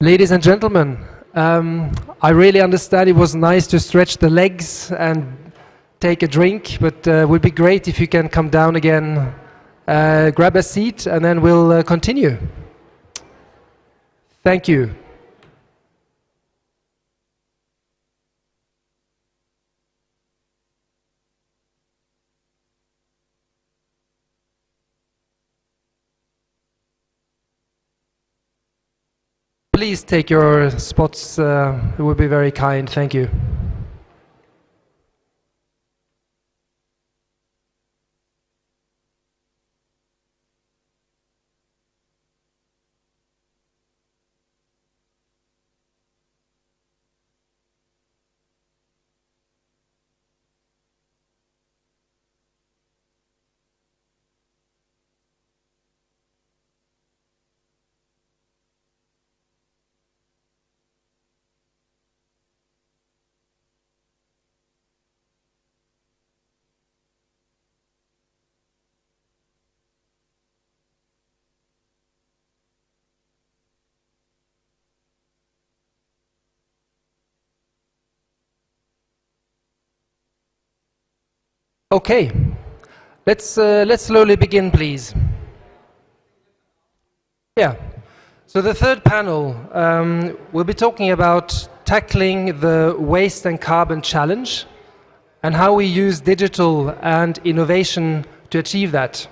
Ladies and gentlemen, I really understand it was nice to stretch the legs and take a drink, but it would be great if you can come down again, grab a seat, and then we'll continue. Thank you. Please take your spots, it would be very kind, thank you. Okay, let's slowly begin, please. Yeah, so the third panel, we'll be talking about tackling the waste and carbon challenge and how we use digital and innovation to achieve that.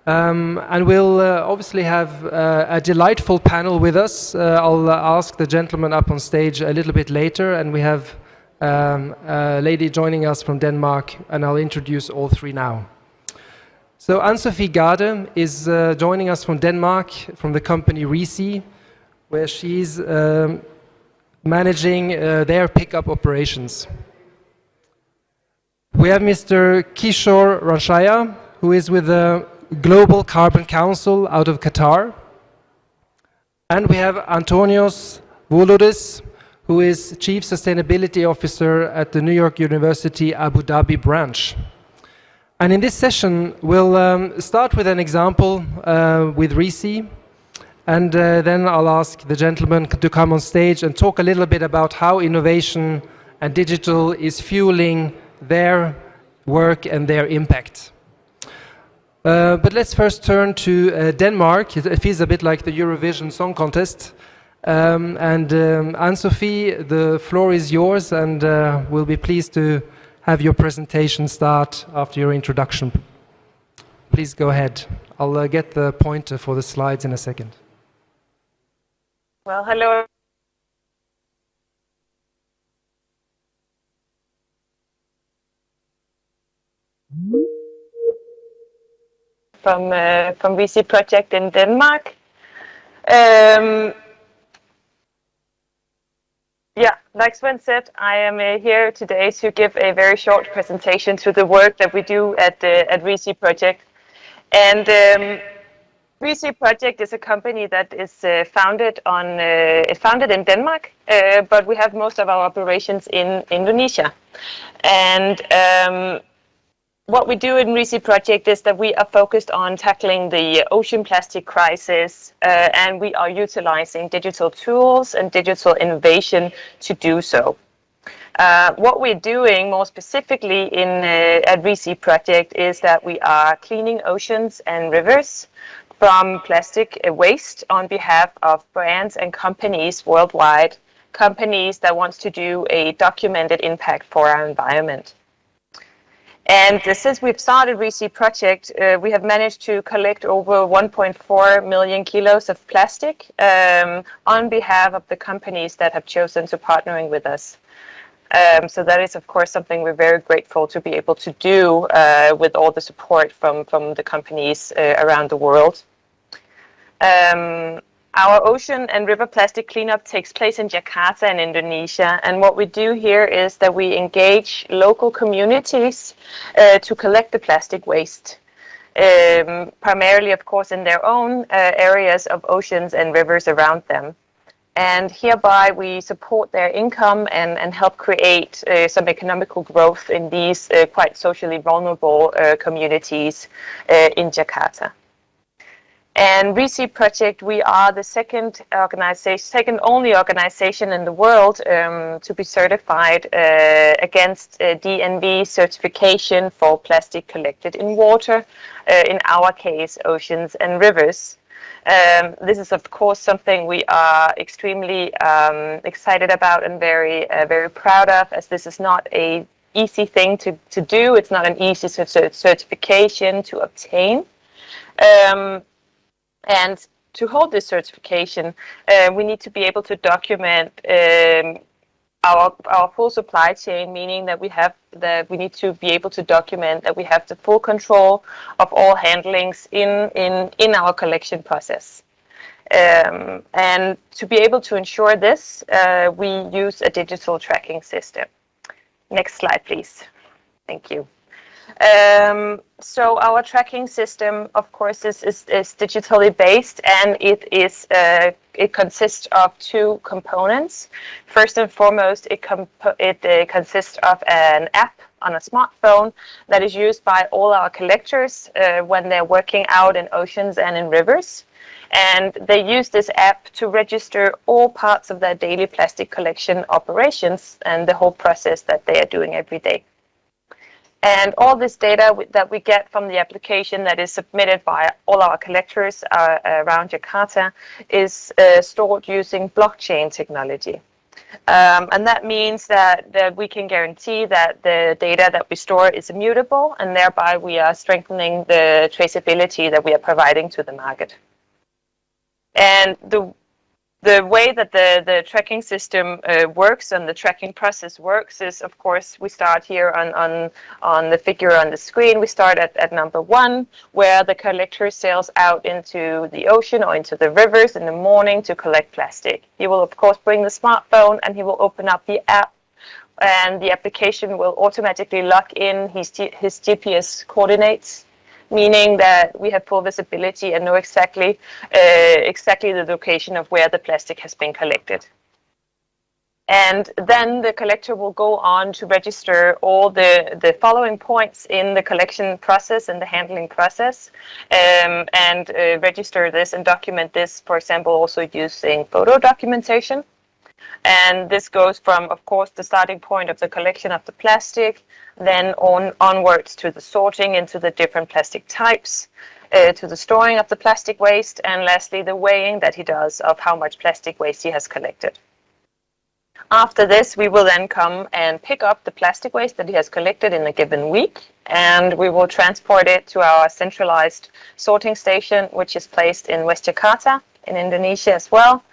And we'll obviously have a delightful panel with us. I'll ask the gentleman up on stage a little bit later, and we have a lady joining us from Denmark, and I'll introduce all three now. So Sofie Gade is joining us from Denmark, from the company RISI, where she's managing their pickup operations. We have Mr. Kishor Rajhansa, who is with the Global Carbon Council out of Qatar. And we have Antonios Vouloudis, who is Chief Sustainability Officer at the New York University Abu Dhabi branch. And in this session, we'll start with an example with RISI, and then I'll ask the gentleman to come on stage and talk a little bit about how innovation and digital is fueling their work and their impact. But let's first turn to Denmark. It feels a bit like the Eurovision Song Contest. Anne-Sophie, the floor is yours, and we'll be pleased to have your presentation start after your introduction. Please go ahead. I'll get the pointer for the slides in a second. Well, hello. From RISI project in Denmark. Yeah, like Sven said, I am here today to give a very short presentation to the work that we do at RISI project. And RISI project is a company that is founded in Denmark, but we have most of our operations in Indonesia. And what we do in RISI project is that we are focused on tackling the ocean plastic crisis, and we are utilizing digital tools and digital innovation to do so. What we're doing more specifically at RISI project is that we are cleaning oceans and rivers from plastic waste on behalf of brands and companies worldwide, companies that want to do a documented impact for our environment. And since we've started RISI project, we have managed to collect over 1.4 million kilos of plastic on behalf of the companies that have chosen to partnering with us. So that is, of course, something we're very grateful to be able to do with all the support from the companies around the world. Our ocean and river plastic cleanup takes place in Jakarta in Indonesia, and what we do here is that we engage local communities to collect the plastic waste, primarily, of course, in their own areas of oceans and rivers around them. And hereby we support their income and help create some economical growth in these quite socially vulnerable communities in Jakarta. And RESEA project, we are the second only organization in the world to be certified against DNV certification for plastic collected in water, in our case, oceans and rivers. This is, of course, something we are extremely excited about and very proud of, as this is not an easy thing to do. It's not an easy certification to obtain. And to hold this certification, we need to be able to document our full supply chain, meaning that we need to be able to document that we have the full control of all handlings in our collection process. And to be able to ensure this, we use a digital tracking system. Next slide, please. Thank you. So our tracking system, of course, is digitally based, and it consists of two components. First and foremost, it consists of an app on a smartphone that is used by all our collectors when they're working out in oceans and in rivers. And they use this app to register all parts of their daily plastic collection operations and the whole process that they are doing every day. And all this data that we get from the application that is submitted by all our collectors around Jakarta is stored using blockchain technology. And that means that we can guarantee that the data that we store is immutable, and thereby we are strengthening the traceability that we are providing to the market. And the way that the tracking system works and the tracking process works is, of course, we start here on the figure on the screen. We start at number 1, where the collector sails out into the ocean or into the rivers in the morning to collect plastic. He will, of course, bring the smartphone and he will open up the app, and the application will automatically lock in his GPS coordinates, meaning that we have full visibility and know exactly the location of where the plastic has been collected. And then the collector will go on to register all the following points in the collection process and the handling process, and register this and document this, for example, also using photo documentation. And this goes from, of course, the starting point of the collection of the plastic, then onwards to the sorting into the different plastic types, to the storing of the plastic waste, and lastly, the weighing that he does of how much plastic waste he has collected. After this, we will then come and pick up the plastic waste that he has collected in a given week, and we will transport it to our centralized sorting station, which is placed in West Jakarta, in Indonesia as well.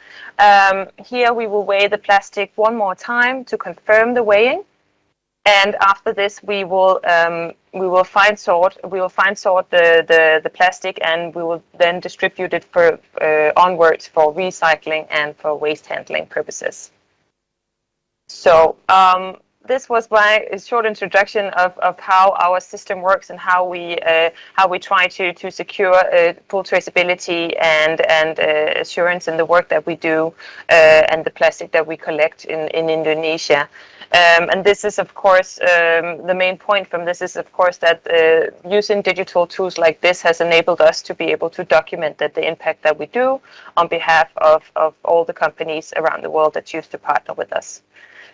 Here we will weigh the plastic one more time to confirm the weighing, and after this we will fine sort the plastic, and we will then distribute it onwards for recycling and for waste handling purposes. So this was my short introduction of how our system works and how we try to secure full traceability and assurance in the work that we do and the plastic that we collect in Indonesia. And this is, of course, the main point from this is, of course, that using digital tools like this has enabled us to be able to document the impact that we do on behalf of all the companies around the world that choose to partner with us.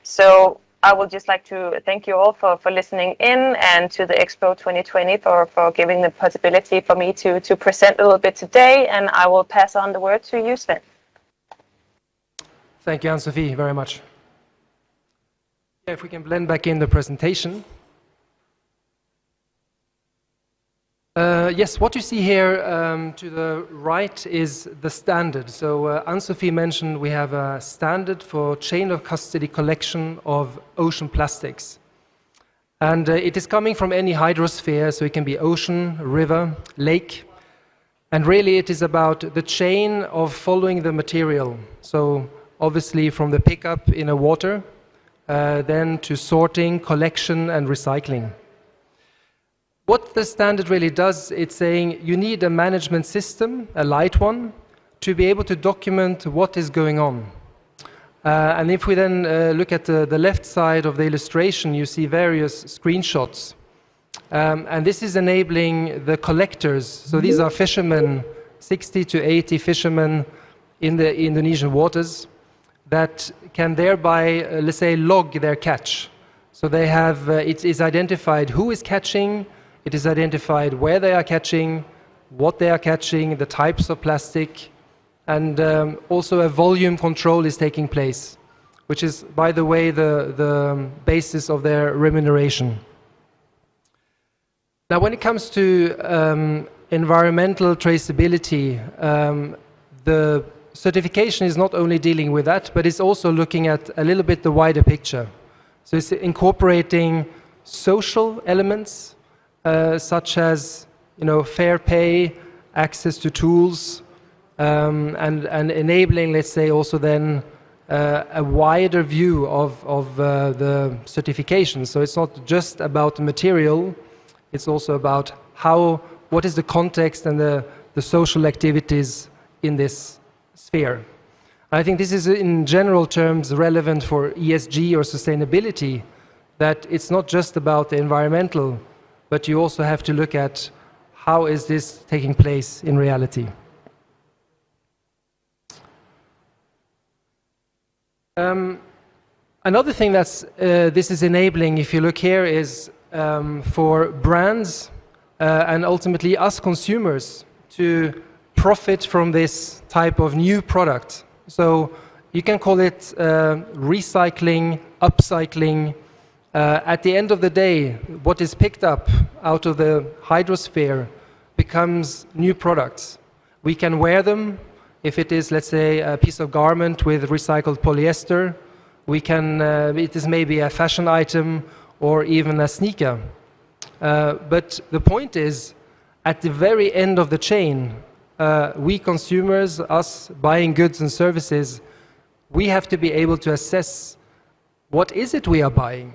So I would just like to thank you all for listening in, and to the Expo 2020 for giving the possibility for me to present a little bit today, and I will pass on the word to you, Sven. Thank you, Anne-Sophie, very much. If we can blend back in the presentation. Yes, what you see here to the right is the standard. So Anne-Sophie mentioned we have a standard for chain of custody collection of ocean plastics. And it is coming from any hydrosphere, so it can be ocean, river, lake. And really it is about the chain of following the material. So obviously from the pickup in a water, then to sorting, collection and recycling. What the standard really does, it's saying you need a management system, a light one, to be able to document what is going on. And if we then look at the left side of the illustration, you see various screenshots. And this is enabling the collectors. So these are fishermen, 60 to 80 fishermen in the Indonesian waters that can thereby, let's say, log their catch. So they have, it is identified who is catching, it is identified where they are catching, what they are catching, the types of plastic, and also a volume control is taking place, which is, by the way, the basis of their remuneration. Now, when it comes to environmental traceability, the certification is not only dealing with that, but it's also looking at a little bit the wider picture. So it's incorporating social elements, such as, you know, fair pay, access to tools, and enabling, let's say, also then a wider view of the certification. So it's not just about the material, it's also about what is the context and the social activities in this sphere. I think this is in general terms relevant for ESG or sustainability, that it's not just about the environmental, but you also have to look at how is this taking place in reality. Another thing that's this is enabling, if you look here, is for brands and ultimately us consumers to profit from this type of new product. So you can call it recycling, upcycling. At the end of the day, what is picked up out of the hydrosphere becomes new products. We can wear them. If it is, let's say, a piece of garment with recycled polyester, we can, it is maybe a fashion item or even a sneaker. But the point is, at the very end of the chain, we consumers, us buying goods and services, we have to be able to assess what is it we are buying.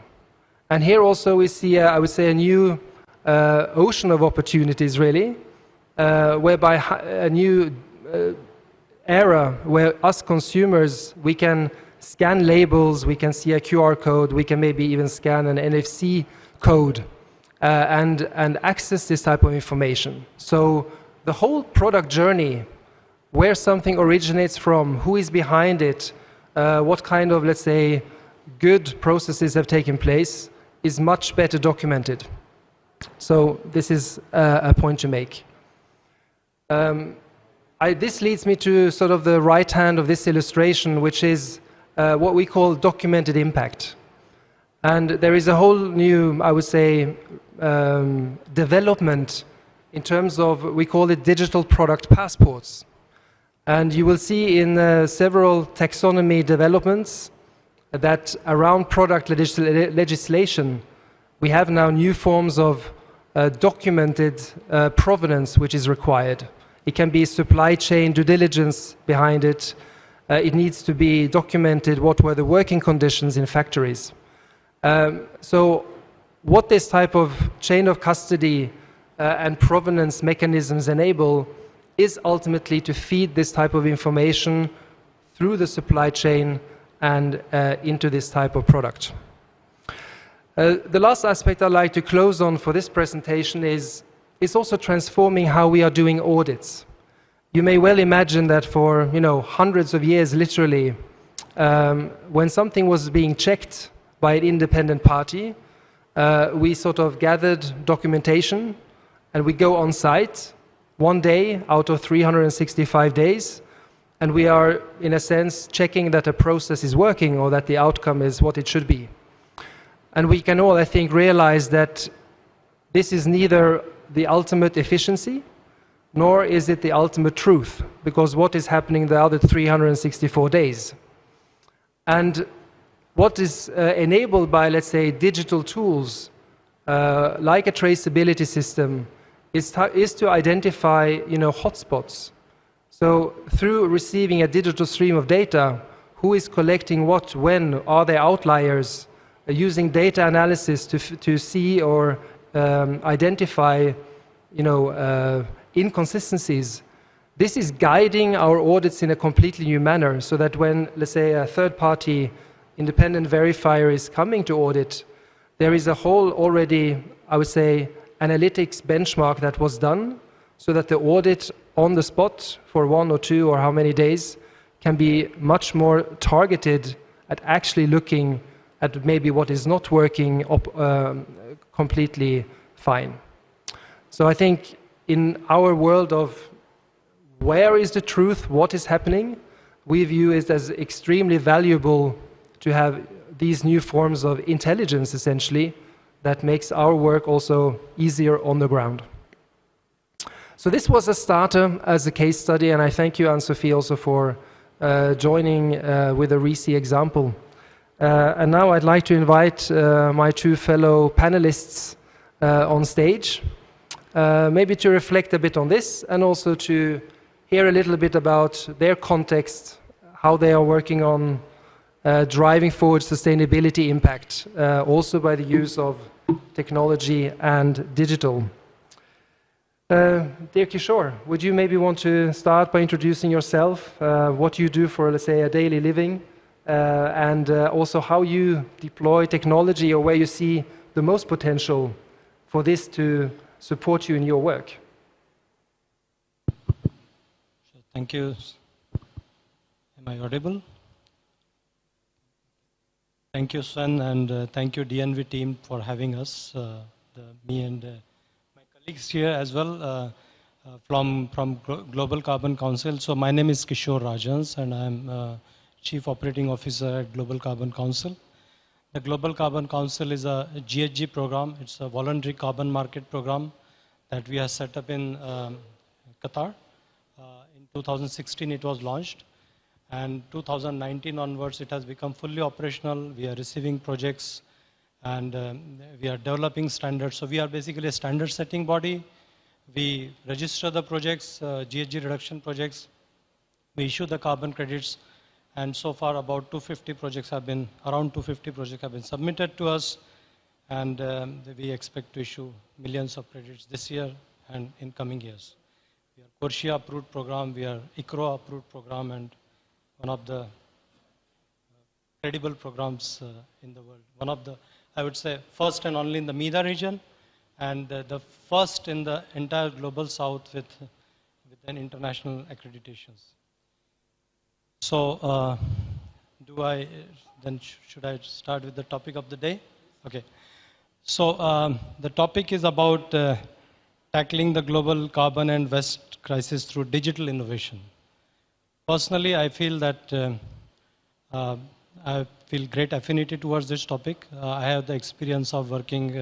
And here also we see, I would say, a new ocean of opportunities, really, whereby a new era where us consumers, we can scan labels, we can see a QR code, we can maybe even scan an NFC code and access this type of information. So the whole product journey, where something originates from, who is behind it, what kind of, let's say, good processes have taken place, is much better documented. So this is a point to make. This leads me to sort of the right hand of this illustration, which is what we call documented impact. And there is a whole new, I would say, development in terms of, we call it digital product passports. And you will see in several taxonomy developments that around product legislation, we have now new forms of documented provenance which is required. It can be supply chain due diligence behind it. It needs to be documented what were the working conditions in factories. So what this type of chain of custody and provenance mechanisms enable is ultimately to feed this type of information through the supply chain and into this type of product. The last aspect I'd like to close on for this presentation is also transforming how we are doing audits. You may well imagine that for hundreds of years, literally, when something was being checked by an independent party, we sort of gathered documentation and we go on site one day out of 365 days, and we are, in a sense, checking that a process is working or that the outcome is what it should be. And we can all, I think, realize that this is neither the ultimate efficiency, nor is it the ultimate truth, because what is happening the other 364 days? And what is enabled by, let's say, digital tools, like a traceability system, is to identify, hotspots. So through receiving a digital stream of data, who is collecting what, when, are there outliers, using data analysis to see or identify, inconsistencies, this is guiding our audits in a completely new manner, so that when, let's say, a third-party independent verifier is coming to audit, there is a whole already, I would say, analytics benchmark that was done, so that the audit on the spot for 1 or 2 or how many days can be much more targeted at actually looking at maybe what is not working completely fine. So I think in our world of where is the truth, what is happening, we view it as extremely valuable to have these new forms of intelligence, essentially, that makes our work also easier on the ground. So this was a starter as a case study, and I thank you, Anne-Sophie, also for joining with a RISI example. And now I'd like to invite my 2 fellow panelists on stage, maybe to reflect a bit on this, and also to hear a little bit about their context, how they are working on driving forward sustainability impact, also by the use of technology and digital. Dear Kishor, would you maybe want to start by introducing yourself, what you do for, let's say, a daily living, and also how you deploy technology, or where you see the most potential for this to support you in your work? Thank you. Am I audible? Thank you, Sven, and thank you, DNV team, for having us, me and my colleagues here as well from Global Carbon Council. So my name is Kishor Rajhansa, and I'm Chief Operating Officer at Global Carbon Council. The Global Carbon Council is a GHG program. It's a voluntary carbon market program that we have set up in Qatar. In 2016 it was launched, and 2019 onwards it has become fully operational. We are receiving projects, and we are developing standards. So we are basically a standard setting body. We register the projects, GHG reduction projects. We issue the carbon credits, and so far about around 250 projects have been submitted to us, and we expect to issue millions of credits this year and in coming years. We are CORSIA approved program, we are ICRO approved program, and one of the credible programs in the world. One of the, I would say, first and only in the MENA region, and the first in the entire global south with an international accreditations. So should I start with the topic of the day? Okay. So the topic is about tackling the global carbon and waste crisis through digital innovation. Personally, I feel that I feel great affinity towards this topic. I have the experience of working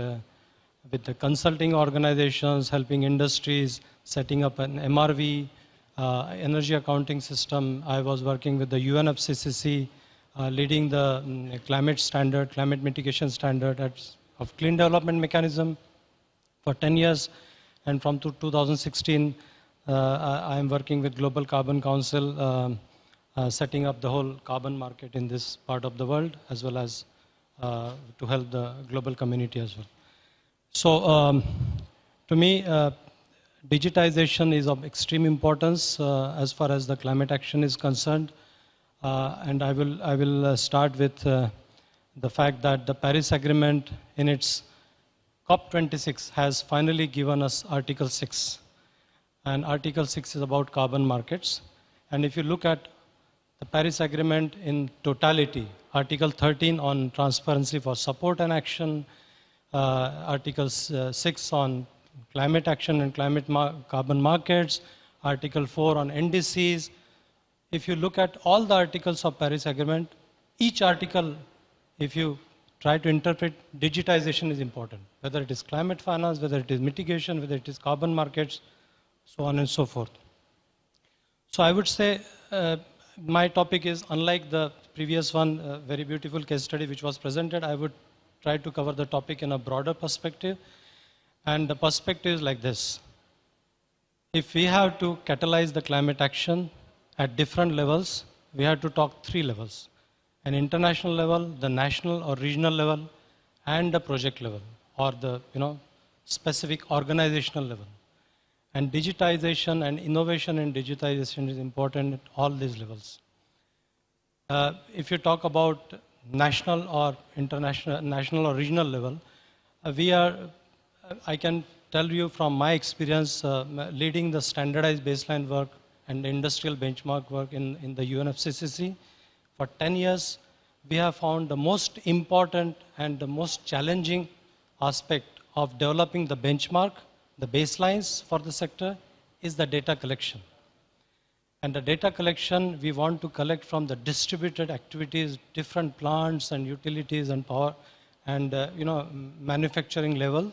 with the consulting organizations, helping industries, setting up an MRV, energy accounting system. I was working with the UNFCCC, leading the climate mitigation standard of clean development mechanism for 10 years. And from 2016, I am working with Global Carbon Council, setting up the whole carbon market in this part of the world, as well as to help the global community as well. So to me, digitization is of extreme importance as far as the climate action is concerned. And I will start with the fact that the Paris Agreement in its COP26 has finally given us Article 6. And Article 6 is about carbon markets. And if you look at the Paris Agreement in totality, Article 13 on transparency for support and action, Article 6 on climate action and carbon markets, Article 4 on NDCs. If you look at all the articles of Paris Agreement, each article, if you try to interpret, digitization is important, whether it is climate finance, whether it is mitigation, whether it is carbon markets, so on and so forth. So I would say my topic is, unlike the previous one, a very beautiful case study which was presented, I would try to cover the topic in a broader perspective. And the perspective is like this. If we have to catalyze the climate action at different levels, we have to talk 3 levels. An international level, the national or regional level, and the project level, or the specific organizational level. And digitization and innovation in digitization is important at all these levels. If you talk about national or international, national or regional level, I can tell you from my experience leading the standardized baseline work and the industrial benchmark work in the UNFCCC. For 10 years, we have found the most important and the most challenging aspect of developing the benchmark, the baselines for the sector, is the data collection. And the data collection, we want to collect from the distributed activities, different plants and utilities and power and manufacturing level.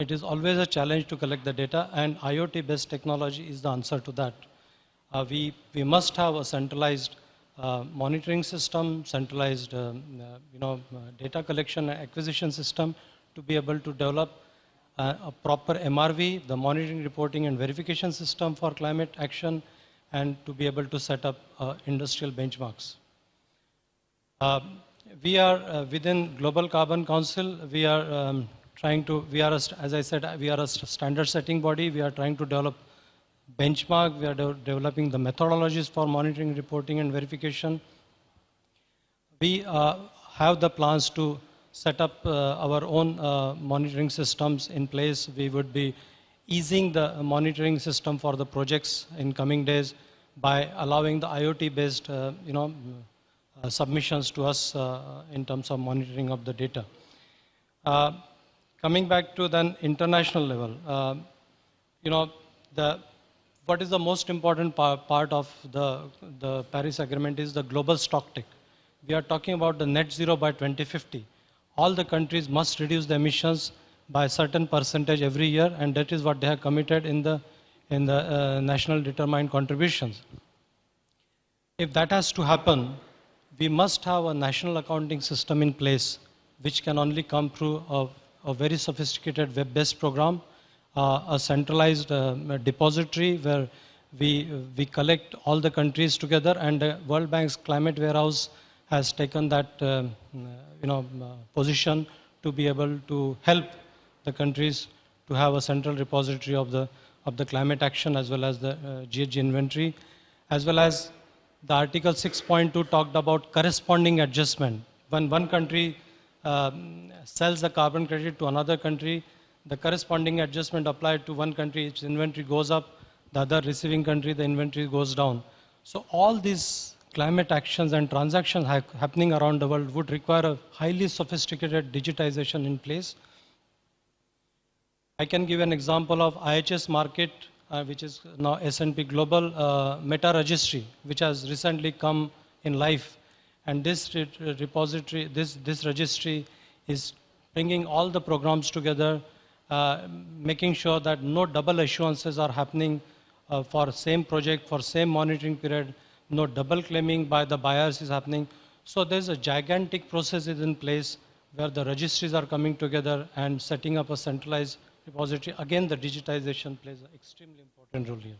It is always a challenge to collect the data, and IoT-based technology is the answer to that. We must have a centralized monitoring system, centralized data collection and acquisition system to be able to develop a proper MRV, the monitoring, reporting and verification system for climate action, and to be able to set up industrial benchmarks. We are within Global Carbon Council, we are as I said, we are a standard setting body. We are trying to develop benchmark. We are developing the methodologies for monitoring, reporting and verification. We have the plans to set up our own monitoring systems in place. We would be easing the monitoring system for the projects in coming days by allowing the IoT-based submissions to us in terms of monitoring of the data. Coming back to then international level, what is the most important part of the Paris Agreement is the global stocktake. We are talking about the net zero by 2050. All the countries must reduce the emissions by a certain percentage every year, and that is what they have committed in the national determined contributions. If that has to happen, we must have a national accounting system in place, which can only come through a very sophisticated web-based program, a centralized depository where we collect all the countries together, and the World Bank's Climate Warehouse has taken that position to be able to help the countries to have a central repository of the climate action as well as the GHG inventory, as well as the Article 6.2 talked about corresponding adjustment. When one country sells the carbon credit to another country, the corresponding adjustment applied to one country, its inventory goes up, the other receiving country, the inventory goes down. So all these climate actions and transactions happening around the world would require a highly sophisticated digitization in place. I can give an example of IHS Market, which is now S&P Global Meta Registry, which has recently come in life. And this repository, this registry is bringing all the programs together, making sure that no double issuances are happening for same project, for same monitoring period, no double claiming by the buyers is happening. So there's a gigantic process is in place where the registries are coming together and setting up a centralized repository. Again, the digitization plays an extremely important role here.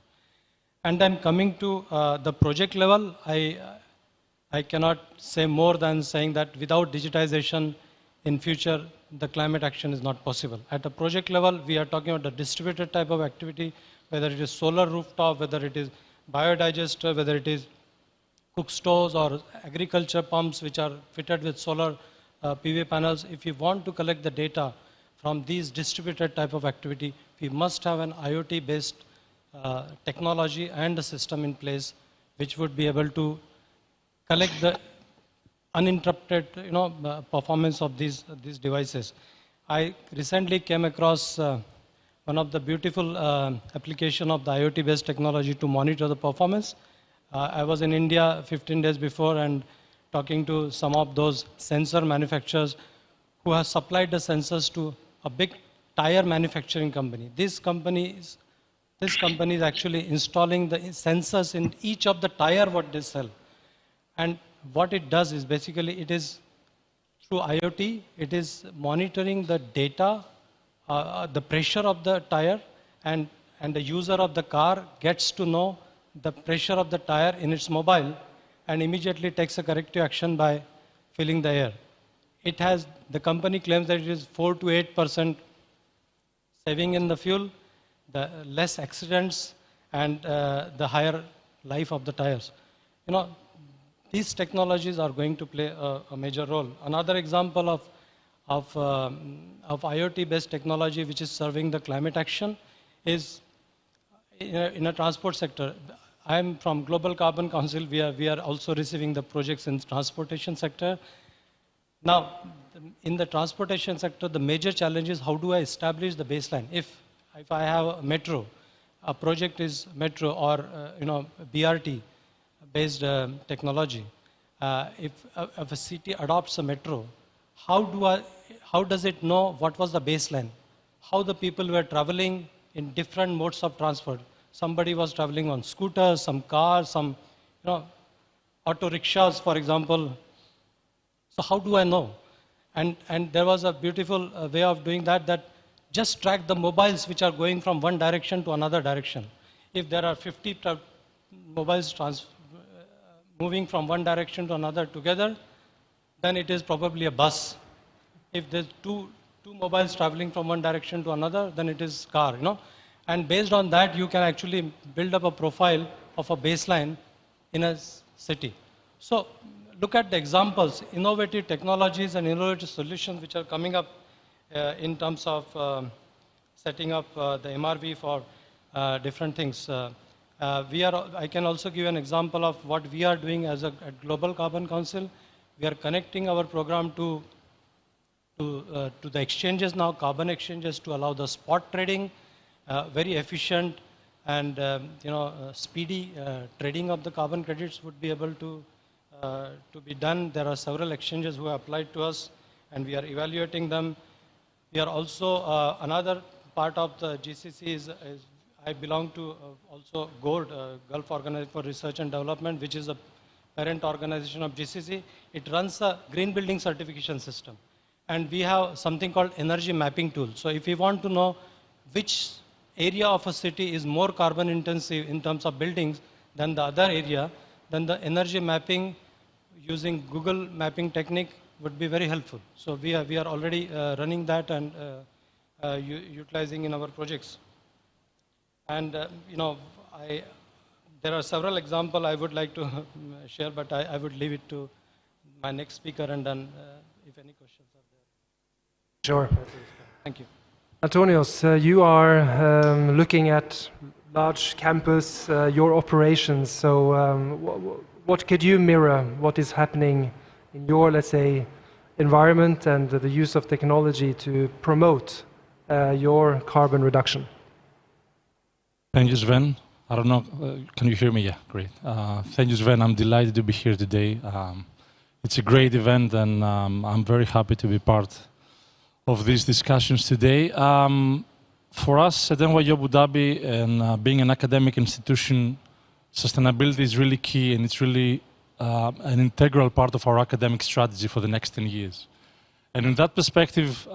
And then coming to the project level, I cannot say more than saying that without digitization in future, the climate action is not possible. At a project level, we are talking about the distributed type of activity, whether it is solar rooftop, whether it is biodigester, whether it is cook stoves or agriculture pumps which are fitted with solar PV panels. If you want to collect the data from these distributed type of activity, we must have an IoT-based technology and a system in place which would be able to collect the uninterrupted performance of these devices. I recently came across one of the beautiful application of the IoT-based technology to monitor the performance. I was in India 15 days before and talking to some of those sensor manufacturers who have supplied the sensors to a big tire manufacturing company. This company is actually installing the sensors in each of the tire what they sell. And what it does is basically it is through IoT, it is monitoring the data, the pressure of the tire, and the user of the car gets to know the pressure of the tire in its mobile and immediately takes a corrective action by filling the air. The company claims that it is 4 to 8% saving in the fuel. the less accidents, and the higher life of the tires. You know, these technologies are going to play a major role. Another example of IoT-based technology which is serving the climate action is in a transport sector. I'm from Global Carbon Council. We are also receiving the projects in the transportation sector. Now, in the transportation sector, the major challenge is how do I establish the baseline? If I have a metro, a project is metro or BRT-based technology. If a city adopts a metro, how does it know what was the baseline? How the people were traveling in different modes of transport? Somebody was traveling on scooters, some cars, some auto rickshaws, for example. So how do I know? And there was a beautiful way of doing that just track the mobiles which are going from one direction to another direction. If there are 50 mobiles moving from one direction to another together, then it is probably a bus. If there's two mobiles traveling from one direction to another, then it is car, And based on that, you can actually build up a profile of a baseline in a city. So look at the examples, innovative technologies and innovative solutions which are coming up in terms of setting up the MRV for different things. I can also give an example of what we are doing at Global Carbon Council. We are connecting our program to the exchanges now, carbon exchanges, to allow the spot trading, very efficient and speedy trading of the carbon credits would be able to be done. There are several exchanges who have applied to us, and we are evaluating them. We are also, another part of the GCC is I belong to also GORD, Gulf Organization for Research and Development, which is a parent organization of GCC. It runs a green building certification system. And we have something called energy mapping tool. So if we want to know which area of a city is more carbon intensive in terms of buildings than the other area, then the energy mapping using Google mapping technique would be very helpful. So we are already running that and utilizing in our projects. And there are several examples I would like to share, but I would leave it to my next speaker, and then if any questions are there. Sure. Thank you. Antonios, you are looking at large campus, your operations. So what could you mirror what is happening in your, let's say, environment and the use of technology to promote your carbon reduction? Thank you, Sven. I don't know, can you hear me? Yeah, great. Thank you, Sven. I'm delighted to be here today. It's a great event, and I'm very happy to be part of these discussions today. For us at NYU Abu Dhabi, and being an academic institution, sustainability is really key, and it's really an integral part of our academic strategy for the next 10 years. And in that perspective,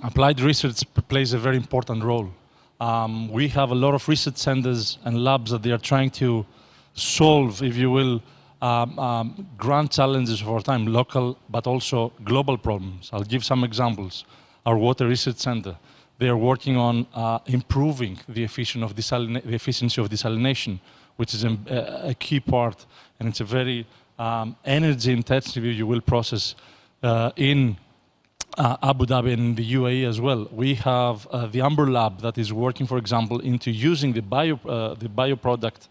applied research plays a very important role. We have a lot of research centers and labs that they are trying to solve, if you will, grand challenges of our time, local but also global problems. I'll give some examples. Our Water Research Center, they are working on improving the efficiency of desalination, which is a key part, and it's a very energy-intensive, if you will, process in Abu Dhabi and in the UAE as well. We have the Amber Lab that is working, for example, into using the byproduct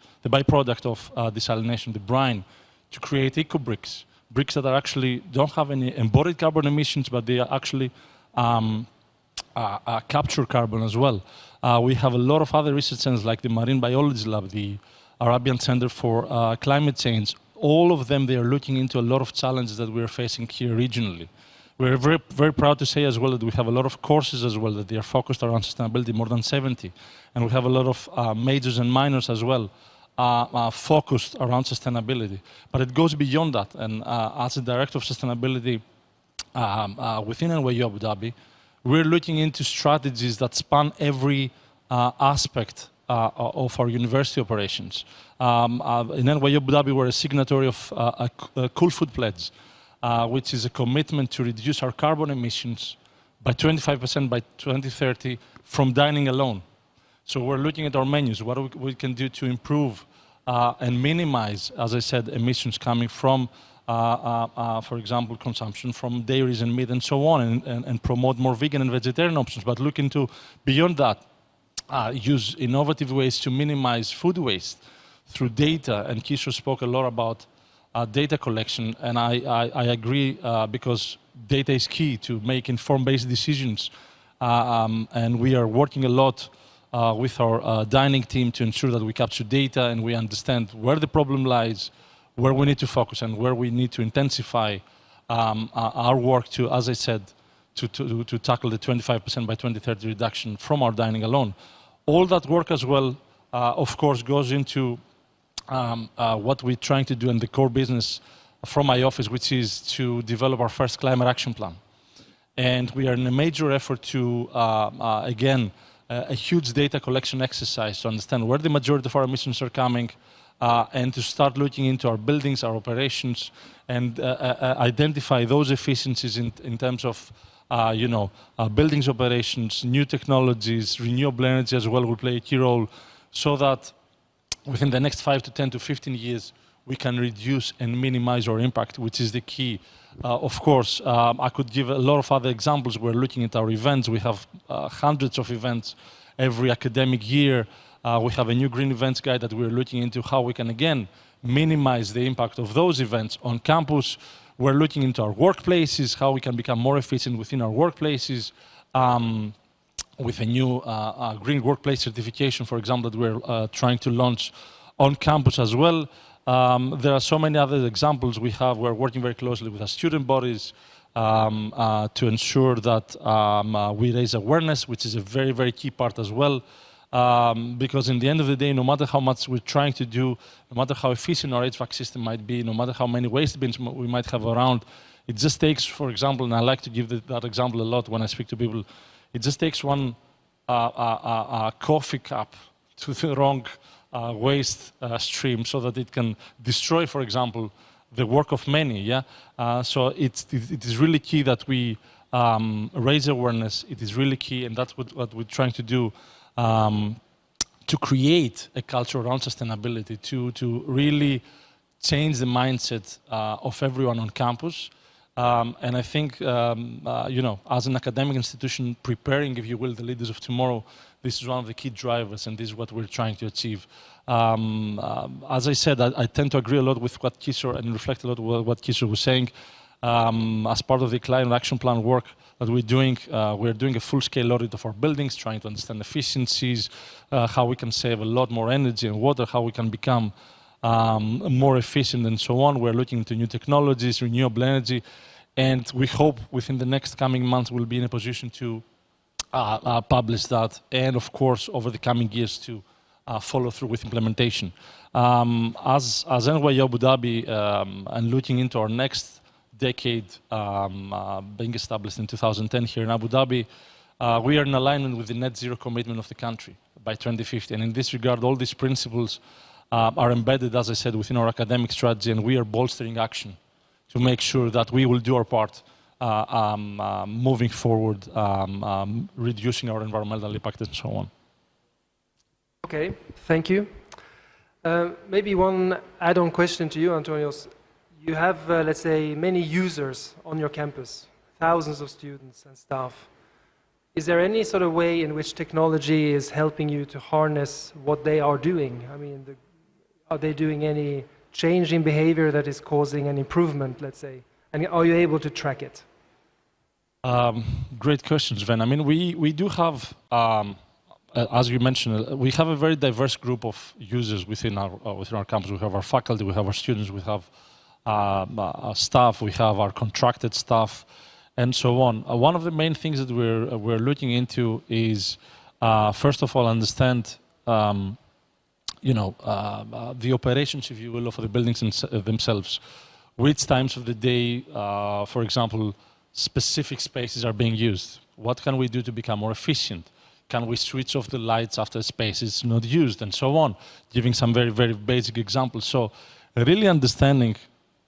of desalination, the brine, to create eco-bricks, bricks that are actually don't have any embodied carbon emissions, but they are actually capture carbon as well. We have a lot of other research centers like the Marine Biology Lab, the Arabian Center for Climate Change. All of them, they are looking into a lot of challenges that we are facing here regionally. We're very, very proud to say as well that we have a lot of courses as well that they are focused around sustainability, more than 70. And we have a lot of majors and minors as well focused around sustainability. But it goes beyond that. And as a director of sustainability within NYU Abu Dhabi, we're looking into strategies that span every aspect of our university operations. In NYU Abu Dhabi, we're a signatory of a Cool Food Pledge, which is a commitment to reduce our carbon emissions by 25% by 2030 from dining alone. So we're looking at our menus, what we can do to improve and minimize, as I said, emissions coming from, for example, consumption from dairies and meat and so on, and promote more vegan and vegetarian options, but look into beyond that, use innovative ways to minimize food waste through data. And Kishor spoke a lot about data collection, and I agree because data is key to make informed-based decisions. And we are working a lot with our dining team to ensure that we capture data and we understand where the problem lies, where we need to focus, and where we need to intensify our work to, as I said, to tackle the 25% by 2030 reduction from our dining alone. All that work as well, of course, goes into what we're trying to do in the core business from my office, which is to develop our first climate action plan. And we are in a major effort to, again, a huge data collection exercise to understand where the majority of our emissions are coming, and to start looking into our buildings, our operations, and identify those efficiencies in terms of, buildings operations, new technologies, renewable energy as well will play a key role, so that within the next 5 to 10 to 15 years, we can reduce and minimize our impact, which is the key. Of course, I could give a lot of other examples. We're looking at our events. We have hundreds of events every academic year. We have a new green events guide that we're looking into how we can, again, minimize the impact of those events on campus. We're looking into our workplaces, how we can become more efficient within our workplaces, with a new green workplace certification, for example, that we're trying to launch on campus as well. There are so many other examples we have. We're working very closely with our student bodies to ensure that we raise awareness, which is a very, very key part as well. Because in the end of the day, no matter how much we're trying to do, no matter how efficient our HVAC system might be, no matter how many waste bins we might have around, it just takes, for example, and I like to give that example a lot when I speak to people, it just takes one coffee cup to the wrong waste stream so that it can destroy, for example, the work of many. Yeah. So it is really key that we raise awareness. It is really key, and that's what we're trying to do, to create a culture around sustainability, to really change the mindset of everyone on campus. And I think, as an academic institution preparing, if you will, the leaders of tomorrow, this is one of the key drivers, and this is what we're trying to achieve. As I said, I tend to agree a lot with what Kishor, and reflect a lot with what Kishor was saying. As part of the climate action plan work that we're doing a full-scale audit of our buildings, trying to understand efficiencies, how we can save a lot more energy and water, how we can become more efficient and so on. We're looking into new technologies, renewable energy, and we hope within the next coming months we'll be in a position to publish that, and of course over the coming years to follow through with implementation. As NYU Abu Dhabi, and looking into our next decade, being established in 2010 here in Abu Dhabi, we are in alignment with the net zero commitment of the country by 2050. And in this regard, all these principles are embedded, as I said, within our academic strategy, and we are bolstering action to make sure that we will do our part moving forward, reducing our environmental impact and so on. Okay, thank you. Maybe one add-on question to you, Antonios. You have, let's say, many users on your campus, thousands of students and staff. Is there any sort of way in which technology is helping you to harness what they are doing? I mean, are they doing any change in behavior that is causing an improvement, let's say? And are you able to track it? Great question, Sven. I mean, we do have, as you mentioned, we have a very diverse group of users within our campus. We have our faculty, we have our students, we have our staff, we have our contracted staff, and so on. One of the main things that we're looking into is, first of all, understand, the operations, if you will, of the buildings themselves. Which times of the day, for example, specific spaces are being used. What can we do to become more efficient? Can we switch off the lights after a space is not used, and so on? Giving some very, very basic examples. So really understanding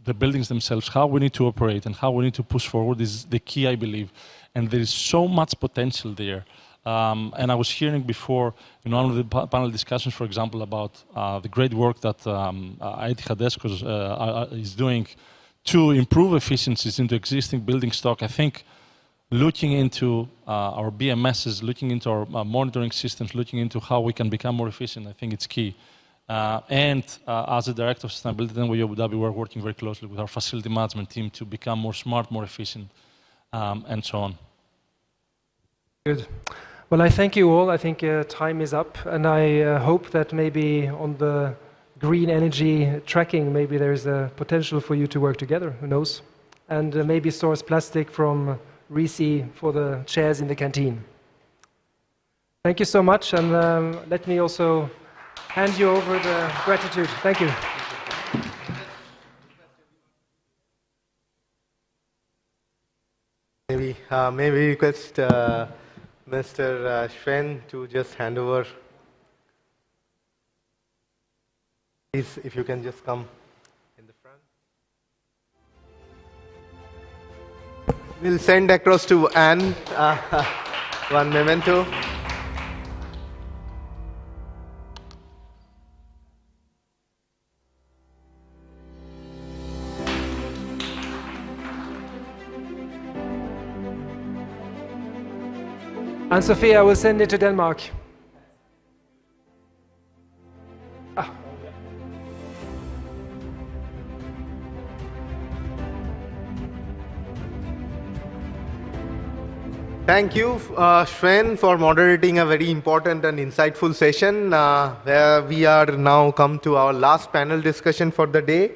the buildings themselves, how we need to operate and how we need to push forward is the key, I believe. And there is so much potential there And I was hearing before in one of the panel discussions, for example, about the great work that IT Hadesco is doing to improve efficiencies into existing building stock. I think looking into our BMSs, looking into our monitoring systems, looking into how we can become more efficient, I think it's key. As a director of sustainability at NYU Abu Dhabi, we're working very closely with our facility management team to become more smart, more efficient, and so on. Good. Well, I thank you all. I think time is up, and I hope that maybe on the green energy tracking, maybe there's a potential for you to work together, who knows? And maybe source plastic from RISI for the chairs in the canteen. Thank you so much, and let me also hand you over the gratitude. Thank you. Maybe request Mr. Sven to just hand over. Please, if you can just come in the front. We'll send across to Anne one memento. And Sophia will send it to Denmark. Thank you, Sven, for moderating a very important and insightful session. Where we are now come to our last panel discussion for the day.